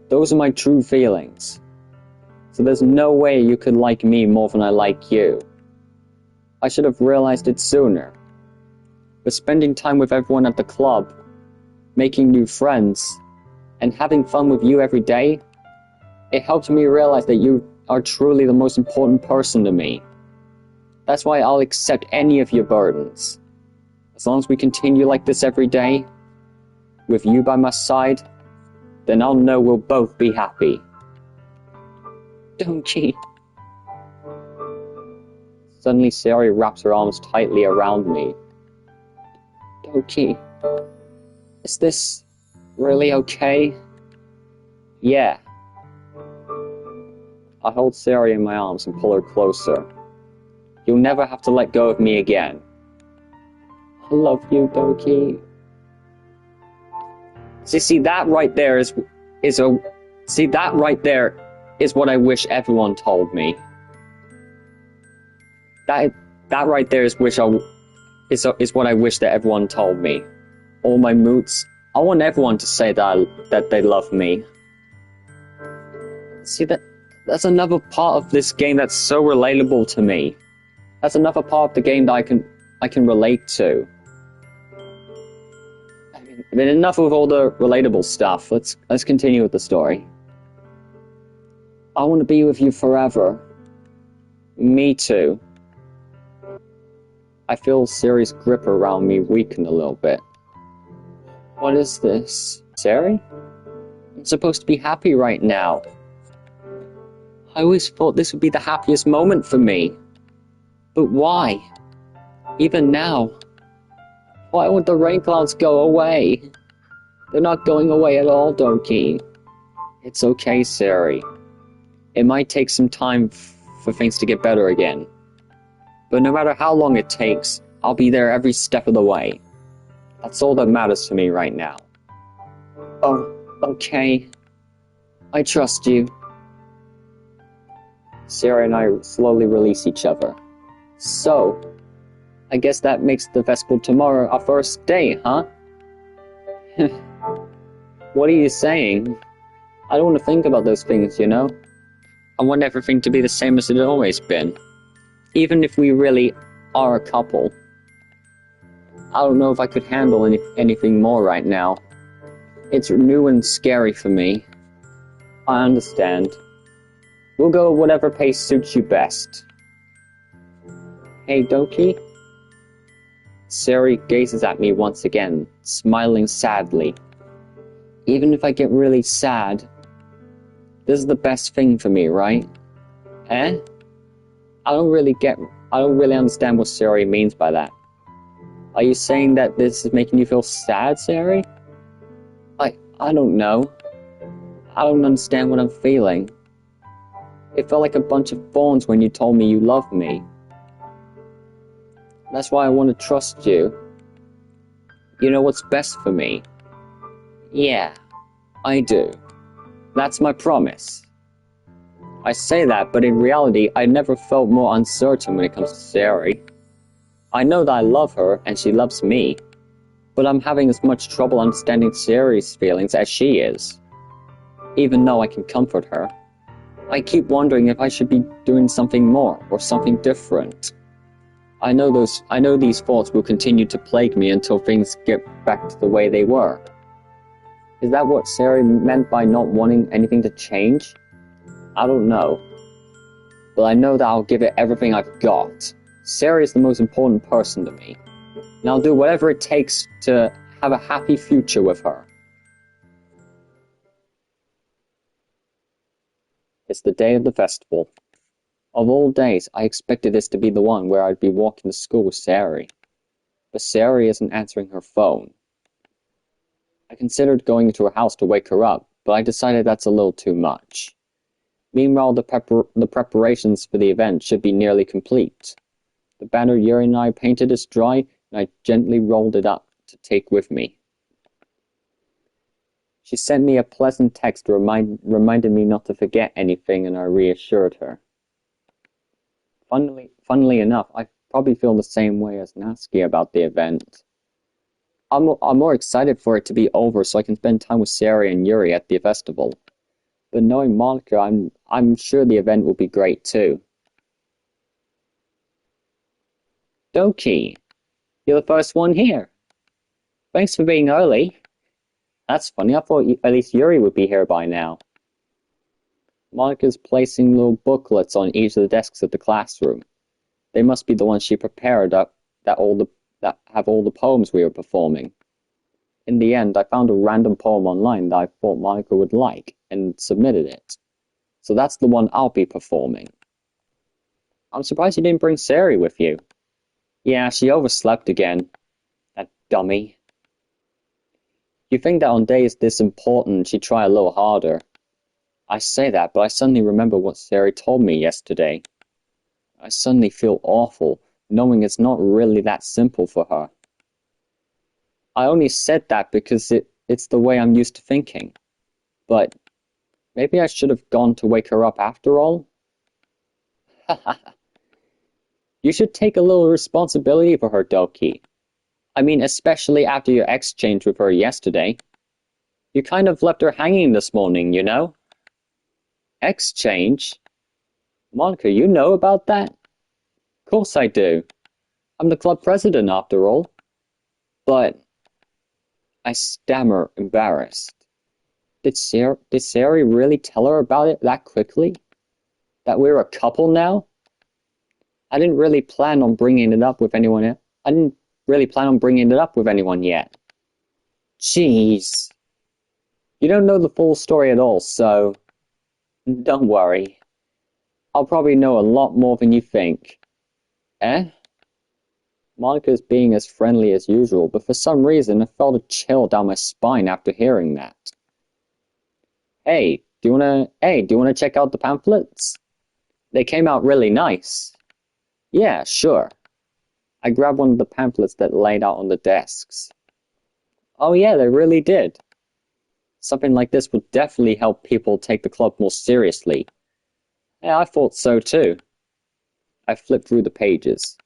Those are my true feelings. So there's no way you could like me more than I like you. I should have realized it sooner. But spending time with everyone at the club, making new friends, and having fun with you every day, it helped me realize that you are truly the most important person to me. That's why I'll accept any of your burdens. As long as we continue like this every day, with you by my side, then I'll know we'll both be happy. Don't cheat. Suddenly Sari wraps her arms tightly around me. Doki, is this really okay? Yeah. I hold Sari in my arms and pull her closer. You'll never have to let go of me again. I love you, Doki. See, that right there is what I wish everyone told me. That right there is what I wish that everyone told me. All my moods. I want everyone to say that they love me. See, that's another part of this game that's so relatable to me. That's another part of the game that I can relate to. I mean, enough of all the relatable stuff. Let's continue with the story. I want to be with you forever. Me too. I feel Sari's grip around me weaken a little bit. What is this? Sari? I'm supposed to be happy right now. I always thought this would be the happiest moment for me. But why? Even now. Why would the rain clouds go away? They're not going away at all, Doki. It's okay, Sari. It might take some time for things to get better again. But no matter how long it takes, I'll be there every step of the way. That's all that matters to me right now. Oh, okay. I trust you. Sari and I slowly release each other. So, I guess that makes the festival tomorrow our first day, huh? What are you saying? I don't want to think about those things, you know? I want everything to be the same as it had always been. Even if we really are a couple. I don't know if I could handle anything more right now. It's new and scary for me. I understand. We'll go at whatever pace suits you best. Hey, Doki? Sari gazes at me once again, smiling sadly. Even if I get really sad, this is the best thing for me, right? Eh? I don't really understand what Sari means by that. Are you saying that this is making you feel sad, Sari? I don't know. I don't understand what I'm feeling. It felt like a bunch of thorns when you told me you loved me. That's why I want to trust you. You know what's best for me. Yeah, I do. That's my promise. I say that, but in reality, I never felt more uncertain when it comes to Sari. I know that I love her, and she loves me, but I'm having as much trouble understanding Sari's feelings as she is. Even though I can comfort her, I keep wondering if I should be doing something more, or something different. I know these thoughts will continue to plague me until things get back to the way they were. Is that what Sari meant by not wanting anything to change? I don't know. But I know that I'll give it everything I've got. Sari is the most important person to me, and I'll do whatever it takes to have a happy future with her. It's the day of the festival. Of all days, I expected this to be the one where I'd be walking to school with Sari. But Sari isn't answering her phone. I considered going into her house to wake her up, but I decided that's a little too much. Meanwhile, the preparations for the event should be nearly complete. The banner Yuri and I painted is dry, and I gently rolled it up to take with me. She sent me a pleasant text reminded me not to forget anything, and I reassured her. Funnily enough, I probably feel the same way as Natsuki about the event. I'm more excited for it to be over so I can spend time with Sari and Yuri at the festival. But knowing Monica, I'm sure the event will be great too. Doki, you're the first one here. Thanks for being early. That's funny, I thought at least Yuri would be here by now. Monica's placing little booklets on each of the desks of the classroom. They must be the ones she prepared that have all the poems we were performing. In the end, I found a random poem online that I thought Monica would like and submitted it. So that's the one I'll be performing. I'm surprised you didn't bring Sari with you. Yeah, she overslept again. That dummy. You'd think that on days this important she'd try a little harder. I say that, but I suddenly remember what Sari told me yesterday. I suddenly feel awful, knowing it's not really that simple for her. I only said that because it's the way I'm used to thinking. But maybe I should have gone to wake her up after all? You should take a little responsibility for her, Doki. I mean, especially after your exchange with her yesterday. You kind of left her hanging this morning, you know? Exchange? Monica, you know about that? Of course I do. I'm the club president after all. But I stammer, embarrassed. Did Sari really tell her about it that quickly? That we're a couple now? I didn't really plan on bringing it up with anyone else. I didn't really plan on bringing it up with anyone yet. Jeez. You don't know the full story at all, so don't worry. I'll probably know a lot more than you think. Eh? Monica's being as friendly as usual, but for some reason I felt a chill down my spine after hearing that. Hey, do you wanna check out the pamphlets? They came out really nice. Yeah, sure. I grabbed one of the pamphlets that laid out on the desks. Oh yeah, they really did. Something like this would definitely help people take the club more seriously. Yeah, I thought so too. I flipped through the pages.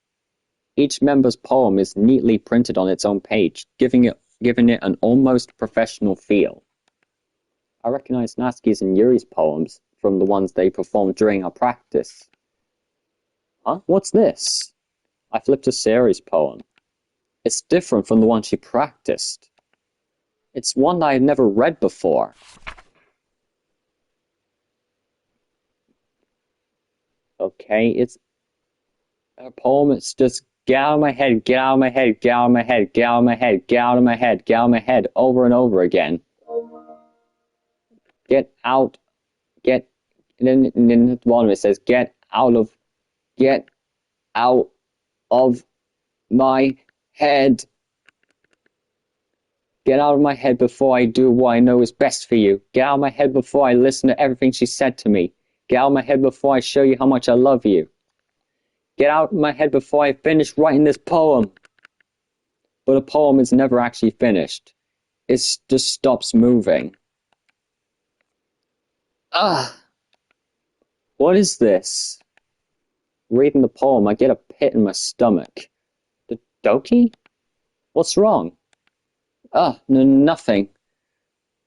Each member's poem is neatly printed on its own page, giving it an almost professional feel. I recognized Natsuki's and Yuri's poems from the ones they performed during our practice. Huh? What's this? I flipped to Sari's poem. It's different from the one she practiced. It's one I had never read before. Okay, it's a poem. It's just get out of my head, get out of my head, get out of my head, get out of my head, get out of my head, get out of my head, over and over again. Get out, and then at the bottom it says, get out of my head. Get out of my head before I do what I know is best for you. Get out of my head before I listen to everything she said to me. Get out of my head before I show you how much I love you. Get out of my head before I finish writing this poem. But a poem is never actually finished. It just stops moving. What is this? Reading the poem, I get a pit in my stomach. Doki? What's wrong? Nothing.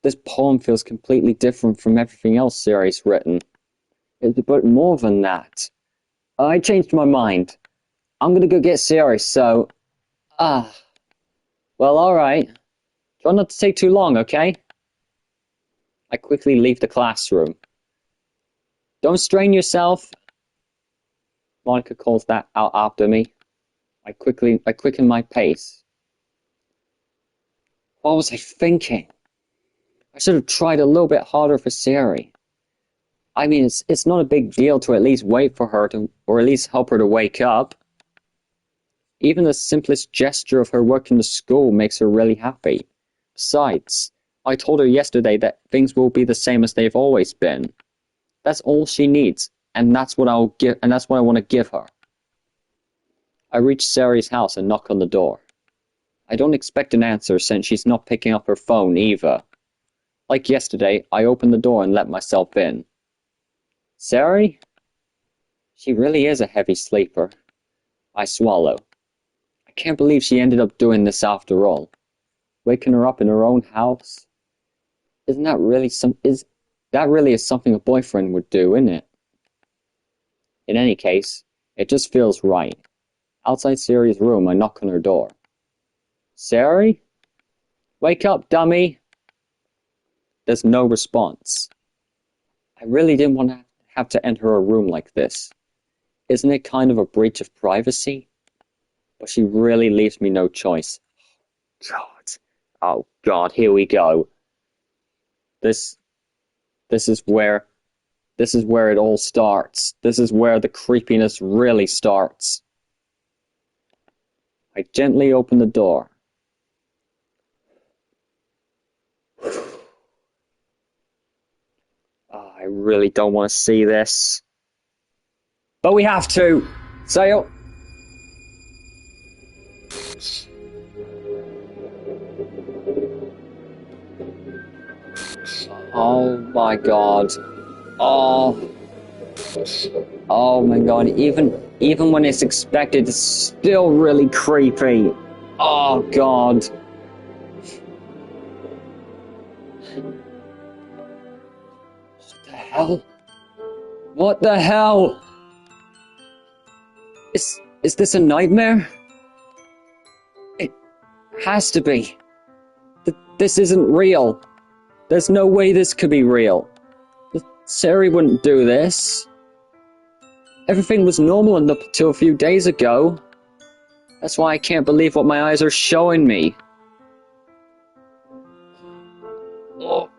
This poem feels completely different from everything else Sari's written. But more than that. I changed my mind. I'm gonna go get Sari, so... Well, alright. Try not to take too long, okay? I quickly leave the classroom. Don't strain yourself. Monica calls that out after me. I quicken my pace. What was I thinking? I should have tried a little bit harder for Sari. I mean, it's not a big deal to at least wait for her to, or at least help her to wake up. Even the simplest gesture of her working the school makes her really happy. Besides, I told her yesterday that things will be the same as they've always been. That's all she needs, and that's what I want to give her. I reach Sari's house and knock on the door. I don't expect an answer since she's not picking up her phone either. Like yesterday, I open the door and let myself in. Sari? She really is a heavy sleeper. I swallow. I can't believe she ended up doing this after all. Waking her up in her own house. Isn't that really is something a boyfriend would do, isn't it? In any case, it just feels right. Outside Sari's room, I knock on her door. Sari? Wake up, dummy! There's no response. I really didn't want to have to enter her room like this. Isn't it kind of a breach of privacy? But she really leaves me no choice. God. Oh God, here we go. This is where it all starts. This is where the creepiness really starts. I gently open the door. Oh, I really don't want to see this. But we have to! Sail! Oh my God. Oh my God. Even when it's expected, it's still really creepy. Oh God. What the hell? What the hell? Is this a nightmare? It has to be. This isn't real. There's no way this could be real. Sari wouldn't do this. Everything was normal until a few days ago. That's why I can't believe what my eyes are showing me. Oh.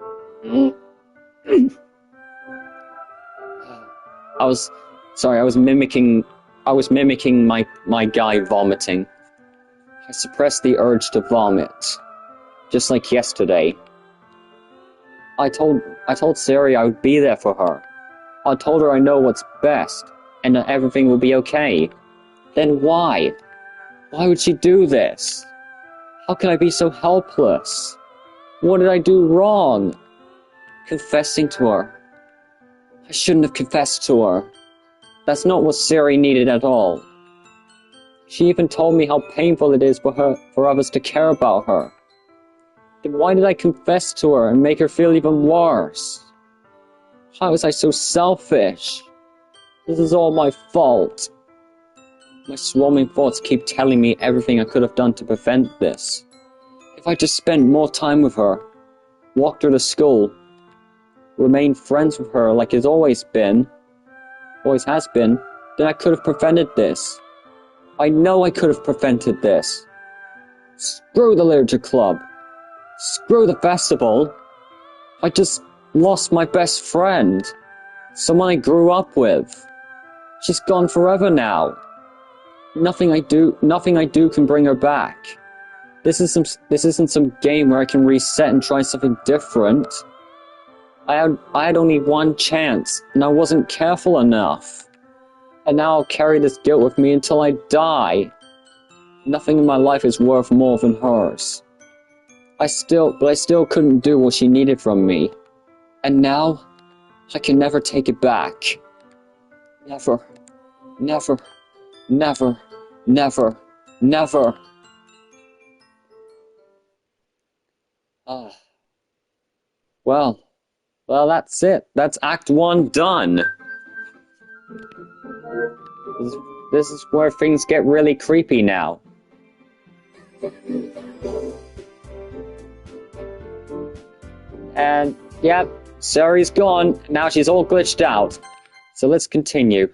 I was mimicking my guy vomiting. I suppressed the urge to vomit. Just like yesterday. I told Sari I would be there for her. I told her I know what's best, and that everything will be okay. Then why? Why would she do this? How can I be so helpless? What did I do wrong? Confessing to her. I shouldn't have confessed to her. That's not what Sari needed at all. She even told me how painful it is for others to care about her. Then why did I confess to her and make her feel even worse? How was I so selfish? This is all my fault. My swarming thoughts keep telling me everything I could have done to prevent this. If I just spent more time with her, walked her to school, remained friends with her like it's always has been, then I could have prevented this. I know I could have prevented this. Screw the literature club. Screw the festival. I just lost my best friend. Someone I grew up with. She's gone forever now. Nothing I do can bring her back. This isn't some game where I can reset and try something different. I had only one chance, and I wasn't careful enough. And now I'll carry this guilt with me until I die. Nothing in my life is worth more than hers. I still couldn't do what she needed from me. And now, I can never take it back. Never. Never. Never. Never. Never. Well, that's it. That's Act 1 done. This is where things get really creepy now. And, yep, Sari's gone. Now she's all glitched out. So let's continue.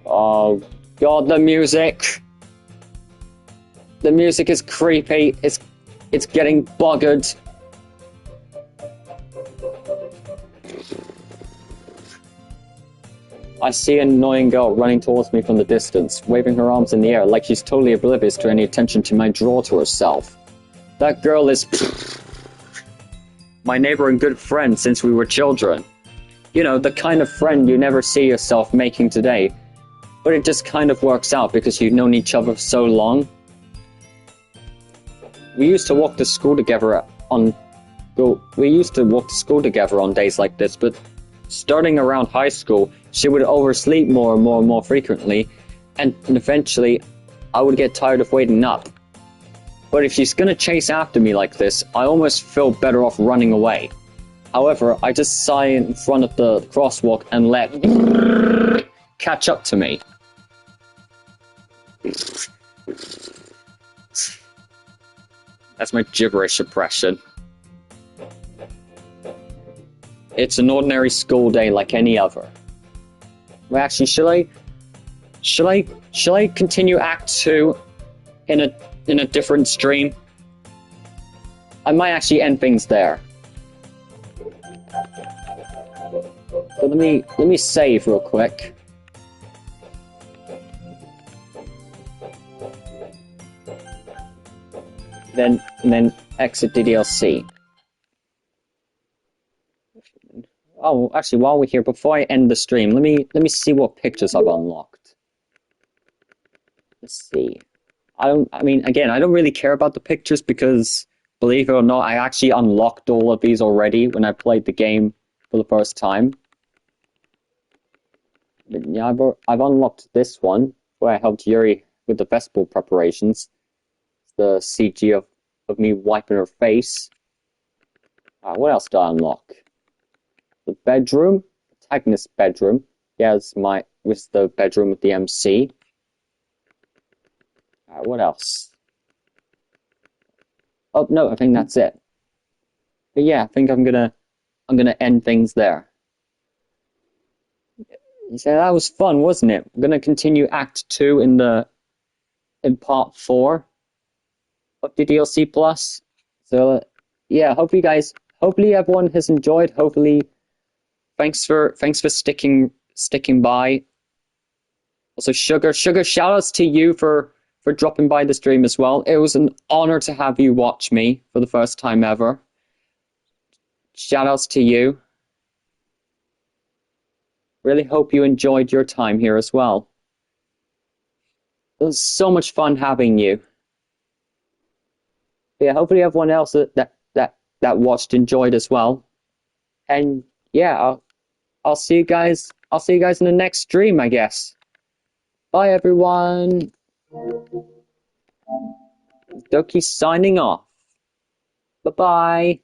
Oh, God, the music. The music is creepy. It's getting buggered. I see an annoying girl running towards me from the distance, waving her arms in the air like she's totally oblivious to any attention she might draw to herself. That girl is my neighbor and good friend since we were children. You know, the kind of friend you never see yourself making today. But it just kind of works out because you've known each other for so long. We used to walk to school together on days like this, but starting around high school, she would oversleep more and more and more frequently, and eventually I would get tired of waiting up. But if she's gonna chase after me like this, I almost feel better off running away. However, I just sigh in front of the crosswalk and let catch up to me. That's my gibberish impression. It's an ordinary school day like any other. Well, actually, shall I continue Act 2 in a different stream? I might actually end things there. So let me save real quick. And then exit DDLC. Oh, actually, while we're here, before I end the stream, let me see what pictures I've unlocked. Let's see. I mean, again, I don't really care about the pictures because, believe it or not, I actually unlocked all of these already when I played the game for the first time. But yeah, I've unlocked this one where I helped Yuri with the festival preparations. It's the CG of me wiping her face. What else did I unlock? The bedroom, protagonist's bedroom. Yeah, it's the bedroom with the MC. What else? Oh no, I think that's it. But yeah, I think I'm gonna end things there. You say that was fun, wasn't it? I'm gonna continue Act 2 in Part 4 of the DLC Plus. So yeah, hopefully everyone has enjoyed. Hopefully, thanks for sticking by. Also, Sugar, shoutouts to you for dropping by the stream as well. It was an honor to have you watch me for the first time ever. Shoutouts to you. Really hope you enjoyed your time here as well. It was so much fun having you. Yeah, hopefully everyone else that watched enjoyed as well. And yeah, I'll see you guys. I'll see you guys in the next stream, I guess. Bye, everyone. Doki signing off. Bye-bye.